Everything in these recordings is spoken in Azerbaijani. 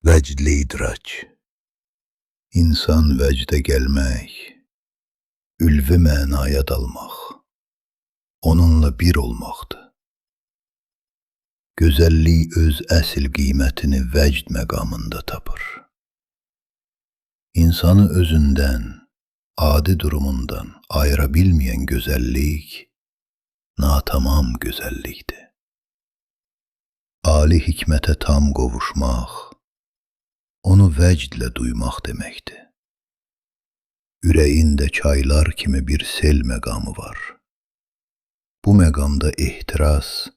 Vəcdli idrak. İnsan vəcdə gəlmək, ülvi mənaya dalmaq, onunla bir olmaqdır. Gözəllik öz əsl qiymətini vəcd məqamında tapır. İnsanı özündən, adi durumundan ayıra bilməyən gözəllik, natamam gözəllikdir. Ali hikmətə tam qovuşmaq, onu vəcdlə duymaq deməkdir. Ürəyində çaylar kimi bir sel məqamı var. Bu məqamda ehtiras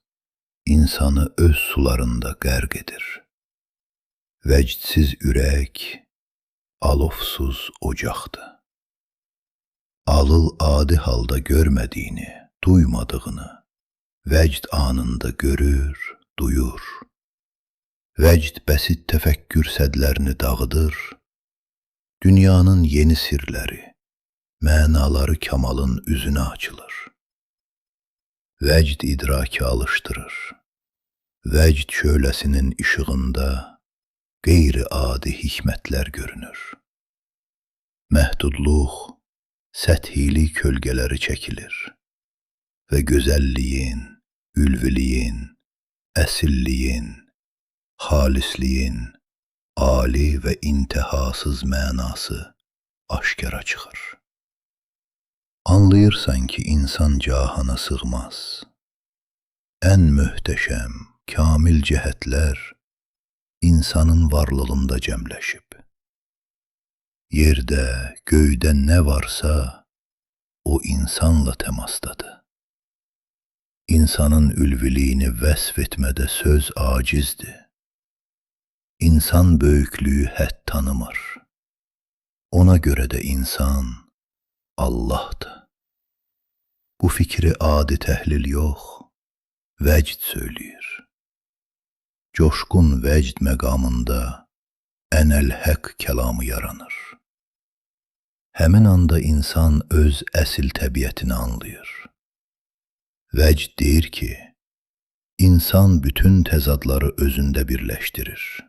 insanı öz sularında qərq edir. Vəcdsiz ürək, alovsuz ocaqdır. Alıl adi halda görmədiyini, duymadığını, vəcd anında görür, duyur. Vəcd bəsit təfəkkür sədlərini dağıdır, dünyanın yeni sirləri, mənaları kamalın üzünə açılır. Vəcd idraki alışdırır. Vəcd şöləsinin işığında qeyri-adi hikmətlər görünür. Məhdudluq, səthilik kölgələri çəkilir və gözəlliyin, ülviliyin, əsilliyin, xalisliyin, ali və intihasız mənası aşkara çıxır. Anlayırsan ki, insan cahana sığmaz. Ən möhtəşəm, kamil cəhətlər insanın varlığında cəmləşib. Yerdə, göydə nə varsa, o insanla təmasdadır. İnsanın ülviliyini vəsf etmədə söz acizdir. İnsan böyüklüyü hədd tanımır. Ona görə də insan Allahdır. Bu fikri adi təhlil yox, vəcd söyləyir. Coşqun vəcd məqamında ənəl-həq kəlamı yaranır. Həmin anda insan öz əsil təbiətini anlayır. Vəcd deyir ki, insan bütün təzadları özündə birləşdirir.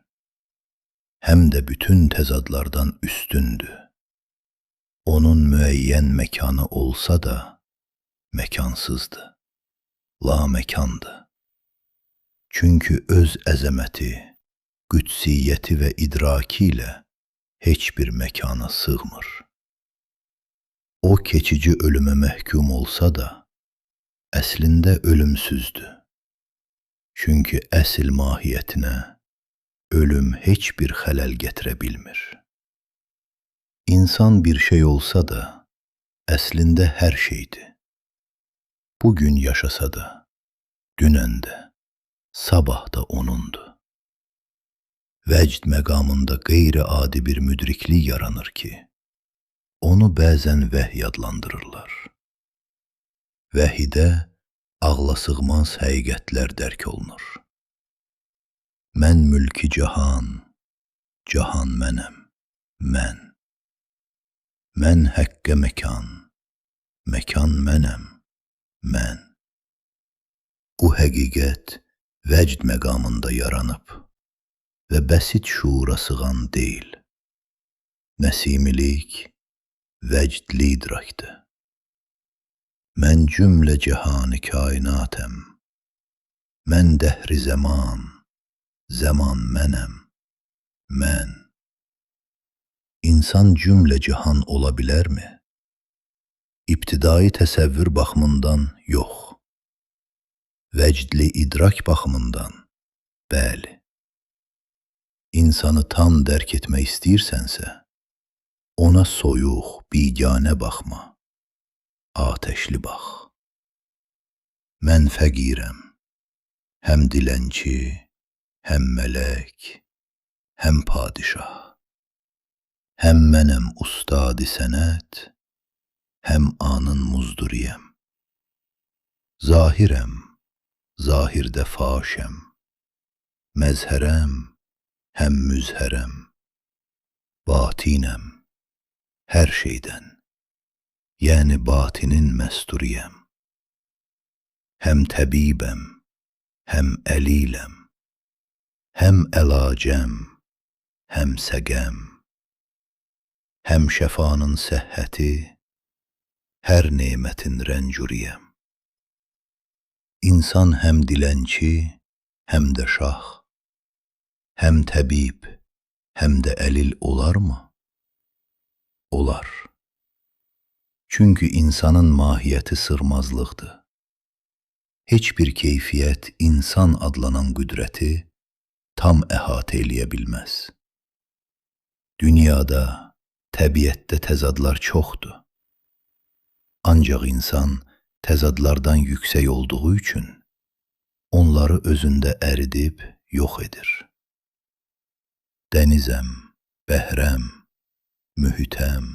Həm də bütün təzadlardan üstündür. Onun müəyyən məkanı olsa da, məkansızdır, laməkandır. Çünki öz əzəməti, qüdsiyyəti və idraki ilə heç bir məkana sığmır. O keçici ölümə məhkum olsa da, əslində ölümsüzdür. Çünki əsl mahiyyətinə ölüm heç bir xələl gətirə bilmir. İnsan bir şey olsa da, əslində hər şeydir. Bugün yaşasa da, dünən də, sabah da onundur. Vəcd məqamında qeyri-adi bir müdriklik yaranır ki, onu bəzən vəhy adlandırırlar. Vəhidə ağla sığmaz həqiqətlər dərk olunur. Mən mülki cahan, cahan mənəm, mən. Mən həqqə məkan, məkan mənəm, mən. Bu həqiqət vəcd məqamında yaranıb və bəsit şuura sığan deyil. Nəsimilik vəcdli idrakdır. Mən cümlə cəhan-ı kainatəm, mən dəhri zaman, zaman mənəm, mən. İnsan cümlə cihan ola bilərmi? İbtidai təsəvvür baxımından yox. Vəcdli idrak baxımından bəli. İnsanı tam dərk etmək istəyirsənsə, ona soyuq, biganə baxma, atəşli bax. Mən fəqirəm, həm dilənçi, həm mələk, həm padişah. Həm mənəm ustadi sənət, həm anın muzduriyəm. Zahirəm, zahirdə faşəm. Məzhərəm, həm müzhərəm. Batinəm, hər şeydən, yəni batinin məsturiyəm. Həm təbibəm, həm əliləm, həm əlacəm, həm səqəm, həm şəfanın səhhəti, hər nemətin rəncuriyəm. İnsan həm dilənçi, həm də şah, həm təbib, həm də əlil olarmı? Olar. Çünki insanın mahiyyəti sırmazlıqdır. Heç bir keyfiyyət insan adlanan qüdrəti tam əhatə eləyə bilməz. Dünyada, təbiətdə təzadlar çoxdur. Ancaq insan təzadlardan yüksək olduğu üçün onları özündə əridib yox edir. Dənizəm, bəhrəm, mühitəm,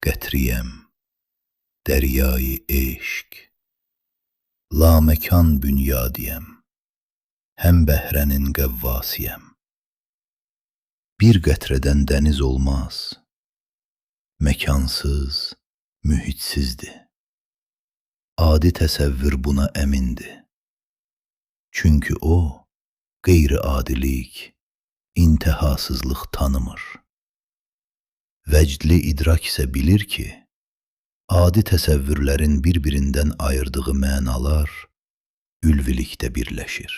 qətriyəm, dəryayı eşq, laməkan bünyadiyəm, həm bəhrənin qəvvasiyəm. Bir qətrədən dəniz olmaz, məkansız, mühitsizdir. Adi təsəvvür buna əmindir. Çünki o, qeyri-adilik, intihasızlıq tanımır. Vəcdli idrak isə bilir ki, adi təsəvvürlərin bir-birindən ayırdığı mənalar ülvilikdə birləşir.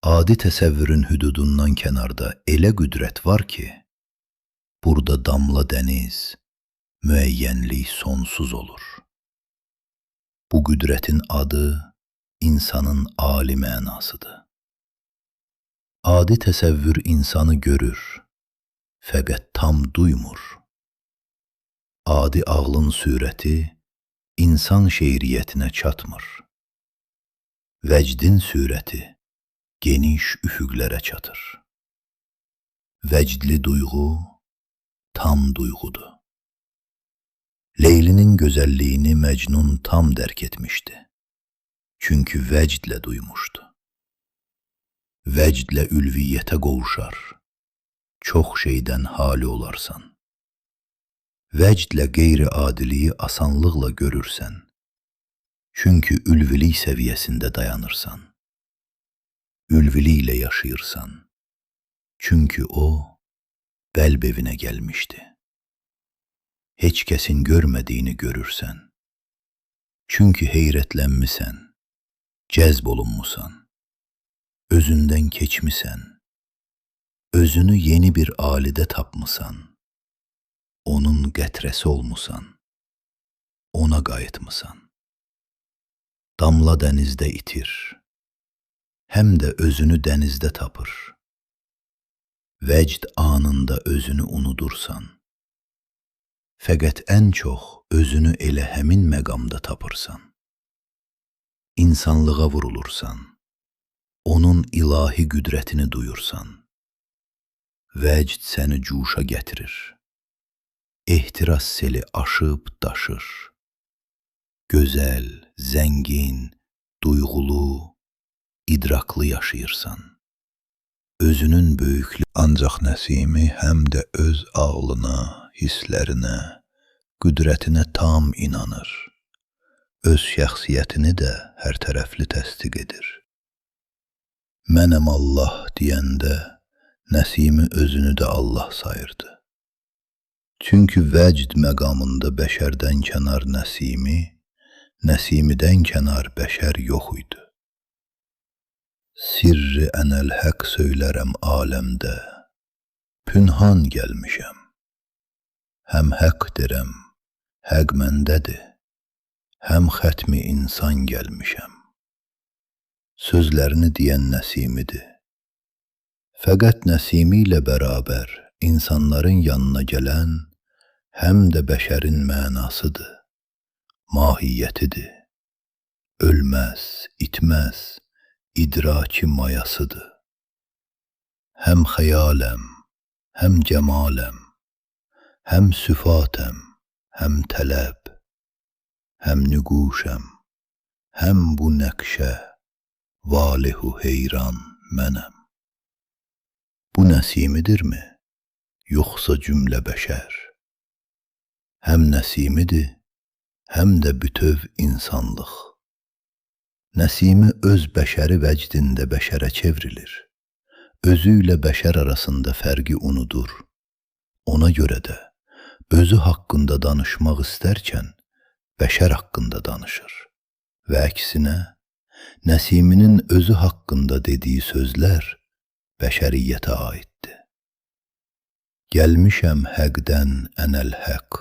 Adi təsəvvürün hüdudundan kənarda elə qüdrət var ki, burada damla dəniz, müəyyənlik sonsuz olur. Bu qüdrətin adı insanın ali mənasıdır. Adi təsəvvür insanı görür, fəqət tam duymur. Adi ağlın surəti insan şeiriyyətinə çatmır. Vəcdin surəti geniş üfüqlərə çatır. Vəcdli duyğu tam duyğudur. Leylinin gözəlliyini Məcnun tam dərk etmişdi. Çünki vəcdlə duymuşdu. Vəcdlə ülviyyətə qovuşar, çox şeydən hali olarsan. Vəcdlə qeyri-adiliyi asanlıqla görürsən, çünki ülvilik səviyyəsində dayanırsan. Ülviliklə yaşayırsan, çünki o, qəlb evinə gəlmişdi. Heç kəsin görmədiyini görürsən, çünki heyrətlənmisən, cəzb olunmusan, özündən keçmisən, özünü yeni bir alidə tapmısan, onun qətrəsi olmusan, ona qayıtmısan. Damla dənizdə itir, həm də özünü dənizdə tapır. Vəcd anında özünü unudursan, fəqət ən çox özünü elə həmin məqamda tapırsan. İnsanlığa vurulursan, onun ilahi qüdrətini duyursan. Vəcd səni cuşa gətirir. Ehtiras seli aşıb daşır. Gözəl, zəngin, duyğulu, idraklı yaşayırsan. Özünün böyüklüyü ancaq Nəsimi həm də öz ağlına, hisslərinə, qüdrətinə tam inanır. Öz şəxsiyyətini də hər tərəfli təsdiq edir. Mənəm Allah deyəndə Nəsimi özünü də Allah sayırdı. Çünki vəcd məqamında bəşərdən kənar Nəsimi, Nəsimidən kənar bəşər yox idi. Sirri ənəl həq söylərəm aləmdə, pünhan gəlmişəm. Həm həq derəm, həq məndədir, həm xətmi insan gəlmişəm. Sözlərini deyən Nəsimidir. Fəqət Nəsimi ilə bərabər insanların yanına gələn həm də bəşərin mənasıdır, mahiyyətidir. Ölməz, itməz, idraki mayasıdır. Həm xəyaləm, həm cəmaləm, həm süfatəm, həm tələb, həm nüquşəm, həm bu nəqşə, valihu heyran mənəm. Bu Nəsimidirmi, yoxsa cümlə bəşər? Həm Nəsimidir, həm də bütöv insanlıq. Nəsimi öz bəşəri vəcdində bəşərə çevrilir. özüyle bəşər arasında fərqi unudur. Ona görə də özü haqqında danışmaq istərkən bəşər haqqında danışır və əksinə Nəsiminin özü haqqında dediyi sözlər bəşəriyyətə aiddir. Gəlmişəm həqdən ənəl həq,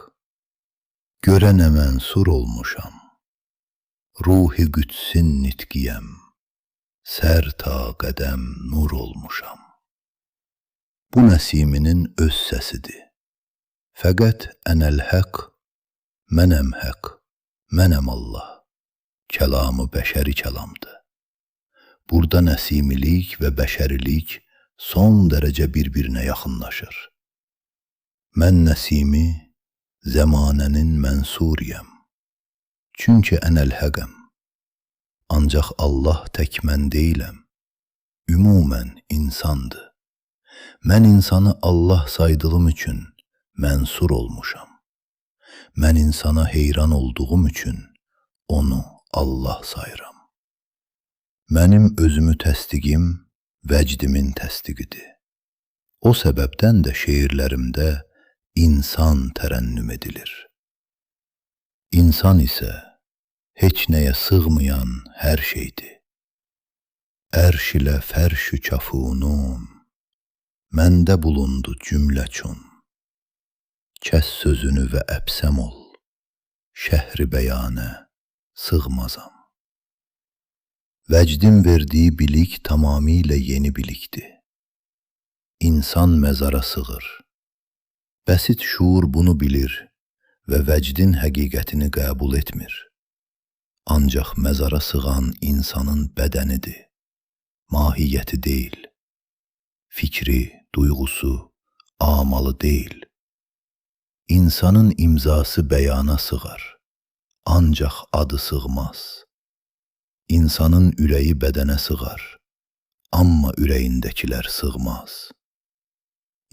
görənə mənsur olmuşam, ruhi qüdsin nitqiyəm, sər ta qədəm nur olmuşam. Bu Nəsiminin öz səsidir. Fəqət ənəl həq, mənəm həq, mənəm Allah. Kəlamı bəşəri kəlamdır. Burada nəsimilik və bəşərilik son dərəcə bir-birinə yaxınlaşır. Mən Nəsimi, zəmanənin mənsuriyəm. Çünki ənəl həqəm. Ancaq Allah tək mən deyiləm. Ümumən insandır. Mən insanı Allah saydığım üçün mənsur olmuşam. Mən insana heyran olduğum üçün onu Allah sayıram. Mənim özümü təsdiqim vəcdimin təsdiqidir. O səbəbdən də şeirlərimdə insan tərənnüm edilir. İnsan isə heç nəyə sığmayan hər şeydir. Ərş ilə fərş-ü kafunum, məndə bulundu cümləçun. Kəs sözünü və əbsəm ol, şəhri bəyanə sığmazam. Vəcdin verdiyi bilik tamamilə yeni bilikdir. İnsan məzara sığır. Bəsit şuur bunu bilir və vəcdin həqiqətini qəbul etmir. Ancaq məzara sığan insanın bədənidir, mahiyyəti deyil. Fikri, duyğusu, amalı deyil. İnsanın imzası bəyana sığar. Ancaq adı sığmaz. İnsanın ürəyi bədənə sığar, amma ürəyindəkilər sığmaz.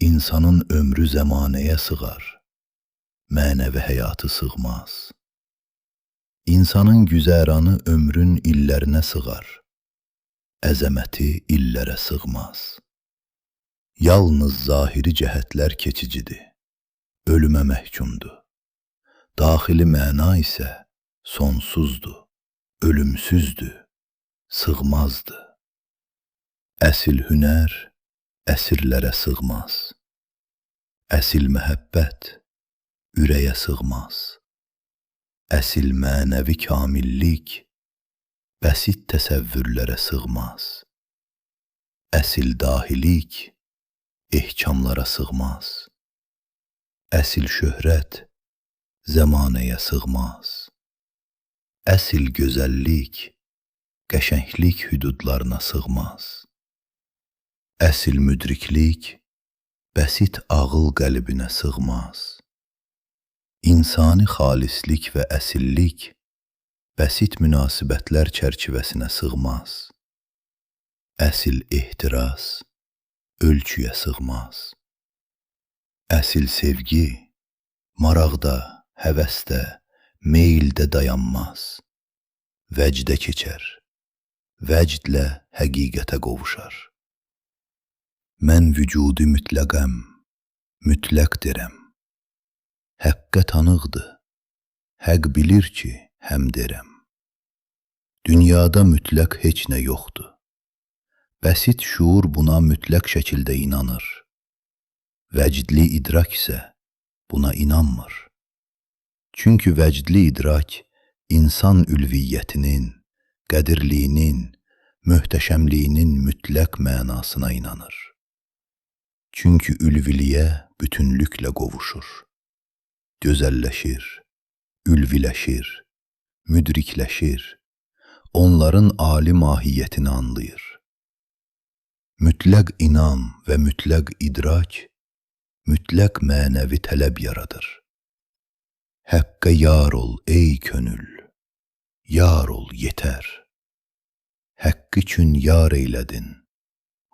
İnsanın ömrü zəmanəyə sığar, mənəvi həyatı sığmaz. İnsanın güzəranı ömrün illərinə sığar, əzəməti illərə sığmaz. Yalnız zahiri cəhətlər keçicidir, ölümə məhkumdur. Daxili məna isə sonsuzdur, ölümsüzdür, sığmazdır. Əsil hünər əsirlərə sığmaz. Əsil məhəbbət ürəyə sığmaz. Əsil mənəvi kamillik bəsit təsəvvürlərə sığmaz. Əsil dahilik ehkamlara sığmaz. Əsil şöhrət zəmanəyə sığmaz. Əsil gözəllik, qəşənglik hüdudlarına sığmaz. Əsil müdriklik, bəsit ağıl qəlbinə sığmaz. İnsani xalislik və əsillik, bəsit münasibətlər çərçivəsinə sığmaz. Əsil ehtiras, ölçüyə sığmaz. Əsil sevgi, maraqda, həvəsdə, meyldə dayanmaz. Vəcdə keçər, vəcdlə həqiqətə qovuşar. Mən vücudi mütləqəm, mütləqdirəm. Həqqə tanıqdır, həq bilir ki, həm derəm. Dünyada mütləq heç nə yoxdur. Bəsit şuur buna mütləq şəkildə inanır. Vəcdli idrak isə buna inanmır. Çünki vəcdli idrak insan ülviyyətinin, qədirliyinin, möhtəşəmliyinin mütləq mənasına inanır. Çünki ülviliyə bütünlüklə qovuşur, gözəlləşir, ülviləşir, müdrikləşir, onların ali mahiyyətini anlayır. Mütləq inam və mütləq idrak, mütləq mənəvi tələb yaradır. Həqqə yar ol ey könül, yar ol yetər. Həqqi üçün yar eylədin,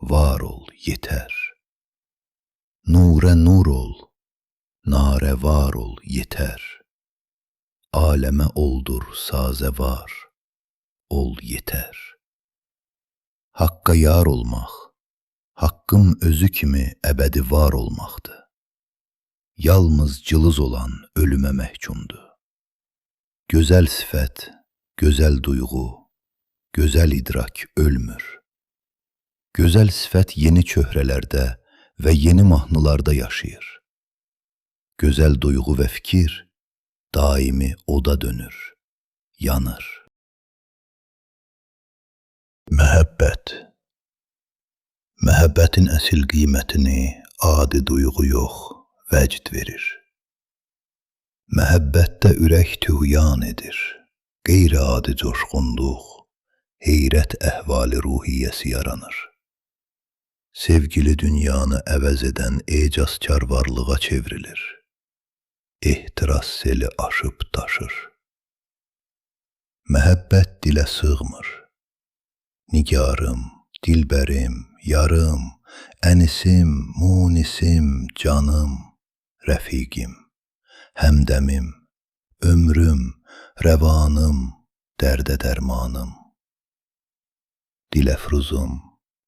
var ol yetər. Nurə nur ol, narə var ol yetər. Aləmə oldur sazə var, ol yetər. Haqqa yar olmaq, Haqqım özü kimi əbədi var olmaqdır. Yalnız cılız olan ölümə məhkumdur. Gözəl sifət, gözəl duyğu, gözəl idrak ölmür. Gözəl sifət yeni çöhrələrdə və yeni mahnılarda yaşayır. Gözəl duyğu və fikir daimi oda dönür, yanır. Məhəbbət. Məhəbbətin əsil qiymətini adi duyğu yox, vəcd verir. Məhəbbətdə ürək tüğyan edir, qeyri-adi coşqunluq, heyrət əhvali ruhiyyəsi yaranır. Sevgili dünyanı əvəz edən ecazkar varlığa çevrilir. Ehtiras seli aşıb daşır. Məhəbbət dilə sığmır. Nigarım, dilbərim, yarım, ənisim, munisim, canım, rəfiqim, həmdəmim, ömrüm, rəvanım, dərdə dərmanım. Diləfruzum,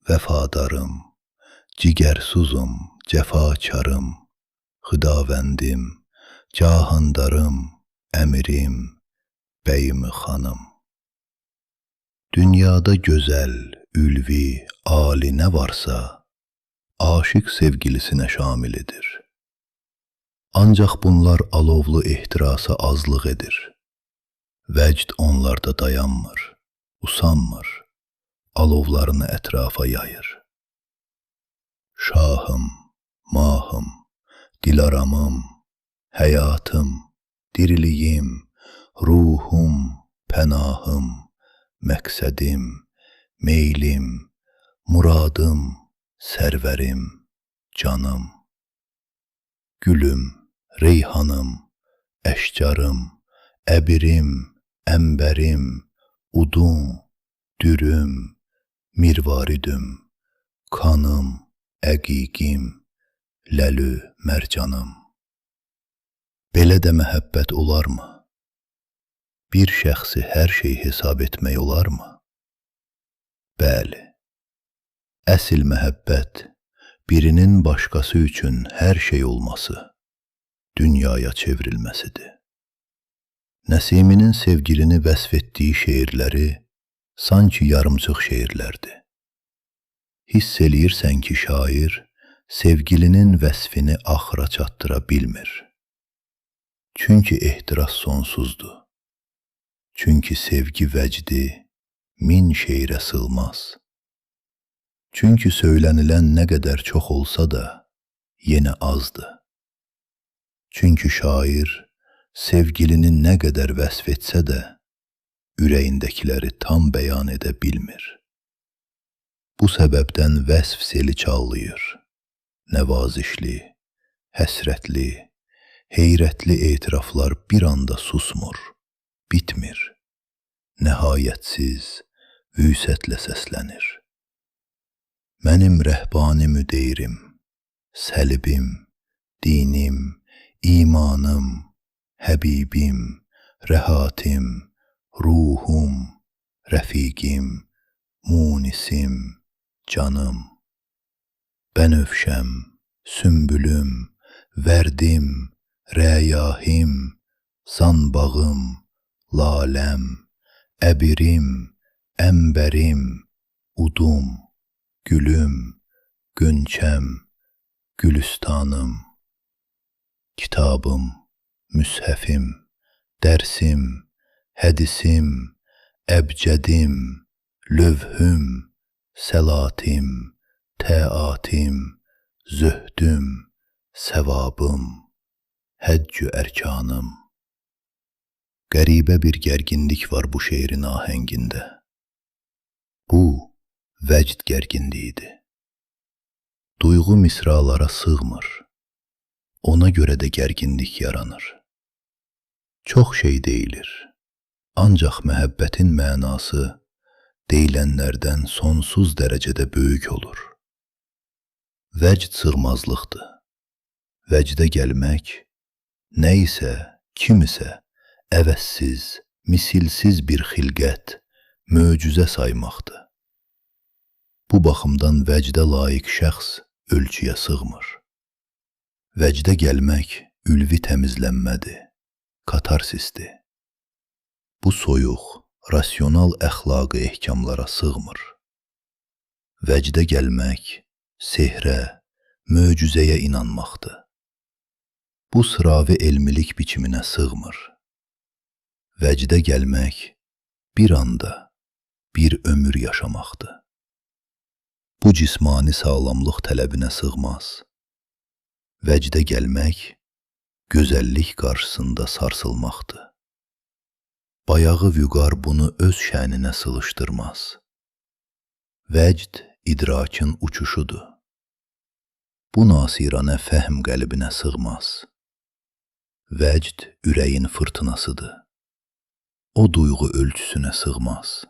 vəfadarım, cigərsuzum, cəfakarım, xudavəndim, cahandarım, əmirim, bəyim xanım. Dünyada gözəl, ülvi, ali nə varsa, aşiq sevgilisinə şamil edir. Ancaq bunlar alovlu ehtirasa azlıq edir. Vəcd onlarda dayanmır, usanmır, alovlarını ətrafa yayır. Şahım, mahım, dilaramım, həyatım, diriliyim, ruhum, pənahım, məqsədim, meylim, muradım, sərvərim, canım. Gülüm, reyhanım, əşcarım, əbirim, əmbərim, udum, dürüm, mirvaridüm, kanım, əqiqim, ləlü, mərcanım. Belə də məhəbbət olarmı? Bir şəxsi hər şey hesab etmək olarmı? Bəli, əsil məhəbbət birinin başqası üçün hər şey olması, dünyaya çevrilməsidir. Nəsiminin sevgilini vəsf etdiyi şeirləri sanki yarımçıq şeirlərdir. Hiss eləyirsən ki, şair sevgilinin vəsfini axıra çatdıra bilmir. Çünki ehtiras sonsuzdur. Çünki sevgi vəcdi min şeirə sığmaz. Çünki söylənilən nə qədər çox olsa da, yenə azdır. Çünki şair sevgilini nə qədər vəsf etsə də, ürəyindəkiləri tam bəyan edə bilmir. Bu səbəbdən vəsf seli çallayır. Nəvazişli, həsrətli, heyrətli etiraflar bir anda susmur, bitmir. Nəhayətsiz, vüsətlə səslənir. Mənim rəhbanimü deyirim, səlibim, dinim, imanım, həbibim, rəhatim, ruhum, rəfiqim, munisim, canım. Bənövşəm, sümbülüm, vərdim, rəyahim, zanbağım, laləm, əbirim, əmbərim, udum, gülüm, gönçəm, gülüstanım. Kitabım, müshəfim, dərsim, hədisim, əbcədim, lövhüm, səlatim, təatim, zöhdüm, səvabım, həccü ərkanım. Qəribə bir gərginlik var bu şeirin ahəngində. Bu, vəcd gərginliyidir. Duyğu misralara sığmır. Ona görə də gərginlik yaranır. Çox şey deyilir. Ancaq məhəbbətin mənası deyilənlərdən sonsuz dərəcədə böyük olur. Vəcd sığmazlıqdır. Vəcdə gəlmək, nə isə, kim isə əvəzsiz, misilsiz bir xilqət, möcüzə saymaqdır. Bu baxımdan vəcdə layiq şəxs ölçüyə sığmır. Vəcdə gəlmək ülvi təmizlənmədir, katarsisdir. Bu soyuq, rasional əxlaqi ehkamlara sığmır. Vəcdə gəlmək sehrə, möcüzəyə inanmaqdır. Bu sıravi elmilik biçiminə sığmır. Vəcdə gəlmək bir anda bir ömür yaşamaqdır. Bu cismani sağlamlıq tələbinə sığmaz. Vəcdə gəlmək gözəllik qarşısında sarsılmaqdır. Bayağı vüqar bunu öz şəninə sığışdırmaz. Vəcd idrakın uçuşudur. Bu nasiranə fəhm qəlbinə sığmaz. Vəcd ürəyin fırtınasıdır. O duyğu ölçüsünə sığmaz.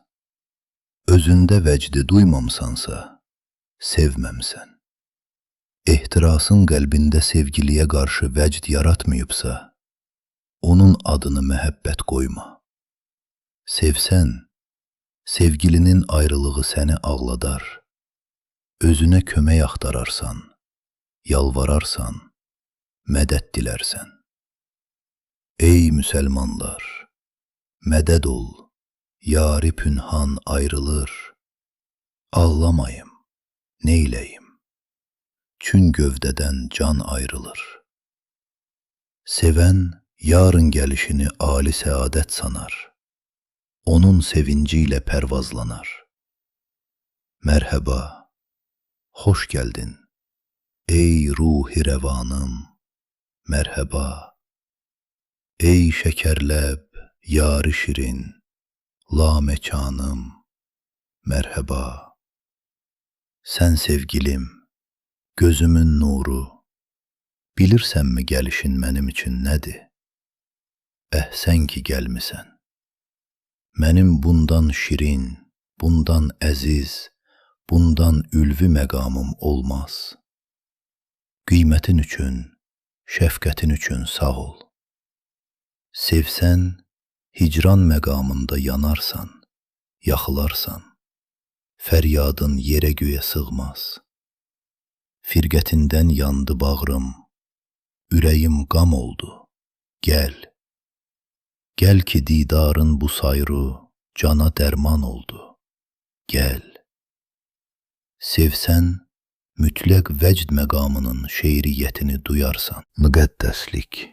Özündə vəcdi duymamsansa, sevməmsən. Ehtirasın qəlbində sevgiliyə qarşı vəcd yaratmayıbsa, onun adını məhəbbət qoyma. Sevsən, sevgilinin ayrılığı səni ağladar. Özünə kömək axtararsan, yalvararsan, mədəd dilərsən. Ey müsəlmanlar, mədəd ol, yari pünhan ayrılır. Ağlamayım, neyləyim? Çün gövdədən can ayrılır. Sevən yarın gəlişini âli səadət sanar. Onun sevinci ilə pərvazlanar. Mərhəba, xoş gəldin, ey ruhi rəvanım, mərhəba. Ey şəkərləb, yari şirin, laməkanım, mərhəba. Sən sevgilim, gözümün nuru, bilirsənmi gəlişin mənim üçün nədir? Əhsən ki gəlmisən. Mənim bundan şirin, bundan əziz, bundan ülvi məqamım olmaz. Qiymətin üçün, şəfqətin üçün sağ ol. Sevsən, hicran məqamında yanarsan, yaxılarsan. Fəryadın yerə göyə sığmaz. Firqətindən yandı bağrım, ürəyim qam oldu, gəl. Gəl ki didarın bu sayru cana dərman oldu, gəl. Sevsən, mütləq vəcd məqamının şeiriyyətini duyarsan. Müqəddəslik.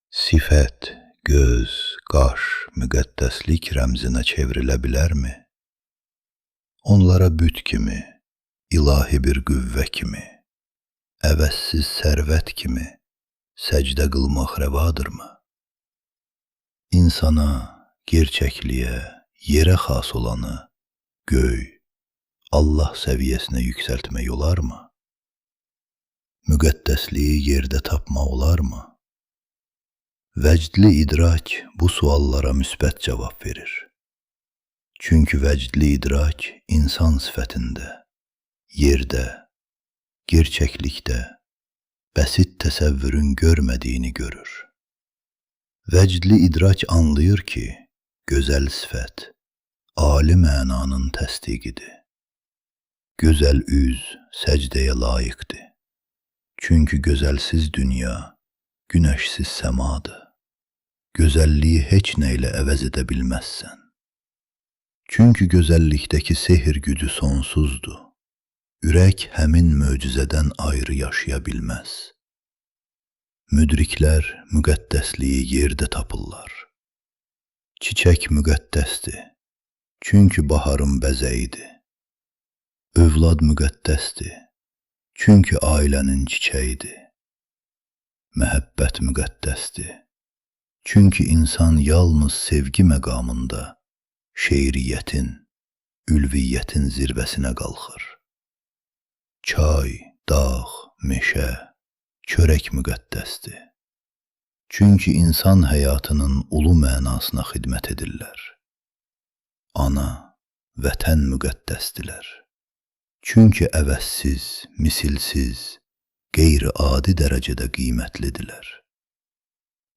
Sifət, göz, qaş, müqəddəslik rəmzinə çevrilə bilərmi? Onlara büt kimi, ilahi bir qüvvə kimi, əvəzsiz sərvət kimi səcdə qılmaq rəvadırmı? İnsana, gerçəkliyə, yerə xas olanı, göy, Allah səviyyəsinə yüksəltmək olarmı? Müqəddəsliyi yerdə tapmaq olarmı? Vəcdli idrak bu suallara müsbət cavab verir. Çünki vəcdli idrak insan sifətində, yerdə, gerçəklikdə, bəsit təsəvvürün görmədiyini görür. Vəcdli idrak anlayır ki, gözəl sifət, ali mənanın təsdiqidir. Gözəl üz səcdəyə layiqdir. Çünki gözəlsiz dünya, günəşsiz səmadır. Gözəlliyi heç nə ilə əvəz edə bilməzsən. Çünki gözəllikdəki sehr gücü sonsuzdur. Ürək həmin möcüzədən ayrı yaşaya bilməz. Müdriklər müqəddəsliyi yerdə tapırlar. Çiçək müqəddəsdir, çünki baharın bəzəyidir. Övlad müqəddəsdir, çünki ailənin çiçəyidir. Məhəbbət müqəddəsdir, çünki insan yalnız sevgi məqamında şeiriyyətin, ülviyyətin zirvəsinə qalxır. Çay, dağ, meşə, çörək müqəddəsdir. Çünki insan həyatının ulu mənasına xidmət edirlər. Ana, vətən müqəddəsdilər. Çünki əvəzsiz, misilsiz, qeyri-adi dərəcədə qiymətlidirlər.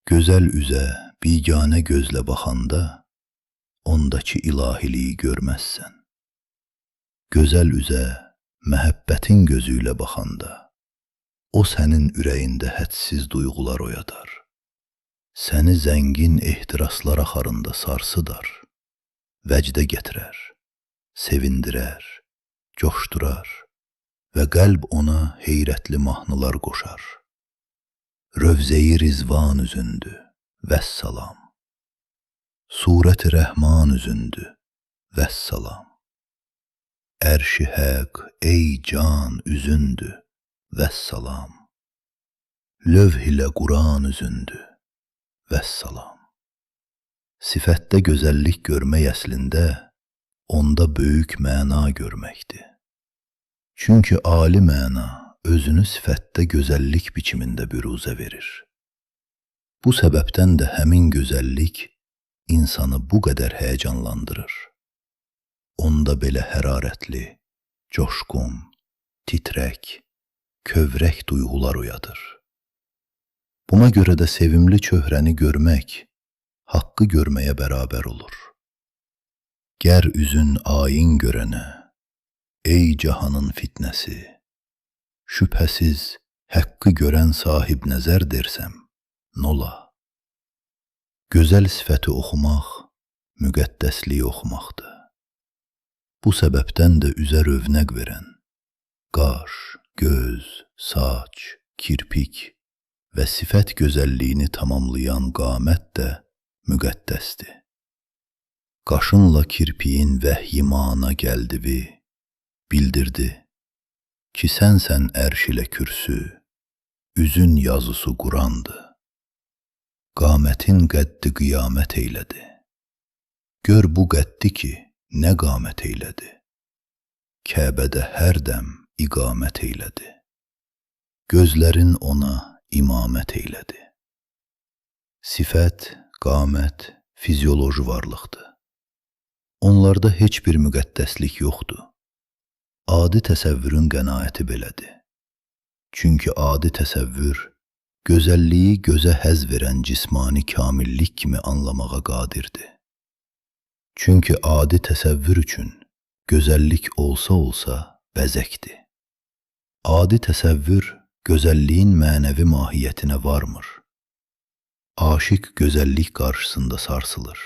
Gözəl üzə biganə gözlə baxanda, ondakı ilahiliyi görməzsən. gözəl üzə, məhəbbətin gözüylə baxanda, o sənin ürəyində hədsiz duyğular oyadar. Səni zəngin ehtiraslar axarında sarsıdar, vəcdə gətirər, sevindirər, coşdurar və qəlb ona heyrətli mahnılar qoşar. Rövzəyi rizvan üzündü, vəssalam. Surət-i rəhman üzündü, vəssalam. Ərş-i həq, ey can üzündü, vəssalam. Lövh ilə Quran üzündü, vəssalam. Sifətdə gözəllik görmək əslində, onda böyük məna görməkdir. Çünki ali məna özünü sifətdə gözəllik biçimində büruzə verir. Bu səbəbdən də həmin gözəllik insanı bu qədər həyəcanlandırır. Onda belə hərarətli, coşqun, titrək, kövrək duyğular oyadır. Buna görə də sevimli çöhrəni görmək, haqqı görməyə bərabər olur. Gər üzün ayin görənə, ey cahanın fitnəsi, şübhəsiz həqqı görən sahib nəzər dersəm, nola? Gözəl sifəti oxumaq, müqəddəsliyi oxumaqdır. Bu səbəbdən də üzə rövnəq verən, qaş, göz, saç, kirpik və sifət gözəlliyini tamamlayan qamət də müqəddəsdir. Qaşınla kirpiyin vəhyimana gəldivi, bildirdi ki, sənsən ərş ilə kürsü, üzün yazısı Qurandır. Qamətin qəddi qiyamət eylədi. Gör bu qəddi ki, nə qamət eylədi. Kəbədə hər dəm iqamət eylədi. Gözlərin ona imamət eylədi. Sifət, qamət, fizioloji varlıqdır. Onlarda heç bir müqəddəslik yoxdur. Adi təsəvvürün qənaəti belədir. Çünki adi təsəvvür, gözəlliyi gözə həz verən cismani kamillik kimi anlamağa qadirdir. Çünki adi təsəvvür üçün gözəllik olsa bəzəkdir. Adi təsəvvür gözəlliyin mənəvi mahiyyətinə varmır. Aşiq gözəllik qarşısında sarsılır.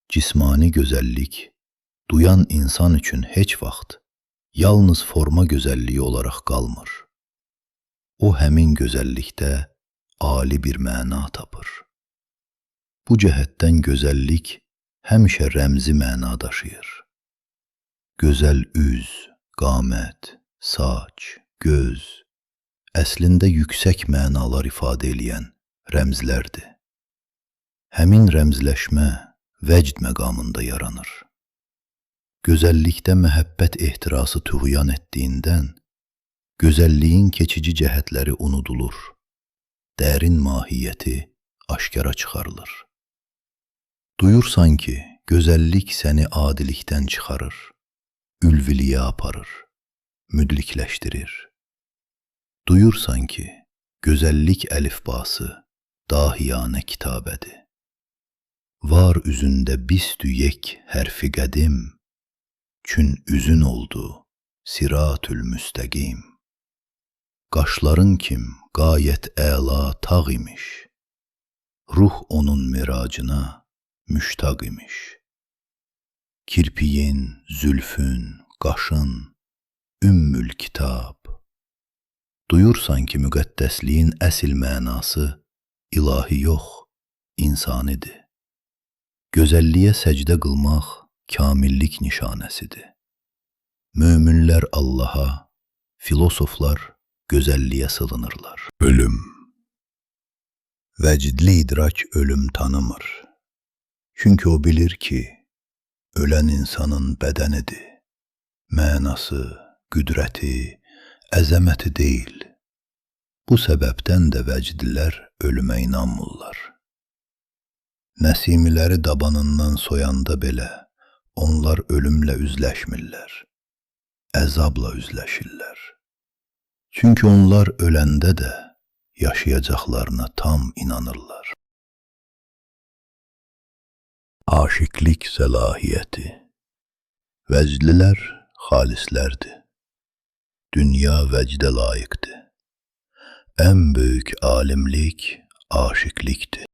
Cismani gözəllik, duyan insan üçün heç vaxt yalnız forma gözəlliyi olaraq qalmır. O həmin gözəllikdə ali bir məna tapır. Bu cəhətdən gözəllik həmişə rəmzi məna daşıyır. Gözəl üz, qamət, saç, göz, əslində yüksək mənalar ifadə edən rəmzlərdir. Həmin rəmzləşmə vəcd məqamında yaranır. Gözəllikdə məhəbbət ehtirası tüğyan etdiyindən, gözəlliyin keçici cəhətləri unudulur, dərin mahiyyəti aşkara çıxarılır. Duyursan ki, gözəllik səni adilikdən çıxarır, ülviliyə aparır, müdrikləşdirir. Duyursan ki, gözəllik əlifbası dahiyanə kitabədir. Var üzündə bistü yek hərfi qədim, çün üzün oldu siratül müstəqim. Qaşların kim qayət əla tağ imiş, ruh onun miracına müştaq imiş. Kirpiyin, zülfün, qaşın, ümmül kitab. Duyursan ki, müqəddəsliyin əsl mənası ilahi yox, insanidir. Gözəlliyə səcdə qılmaq kamillik nişanəsidir. Möminlər Allaha, filosoflar gözəlliyə sığınırlar. Ölüm. Vəcdli idrak ölüm tanımır. Çünki o bilir ki, ölən insanın bədənidir. Mənası, qüdrəti, əzəməti deyil. Bu səbəbdən də vəcdlilər ölümə inanmırlar. Nəsimiləri dabanından soyanda belə, onlar ölümlə üzləşmirlər, əzabla üzləşirlər. Çünki onlar öləndə də yaşayacaqlarına tam inanırlar. Aşiqlik səlahiyyəti. Vəcdlilər xalislərdi. Dünya vəcdə layiqdi. Ən böyük alimlik aşiqlikdir.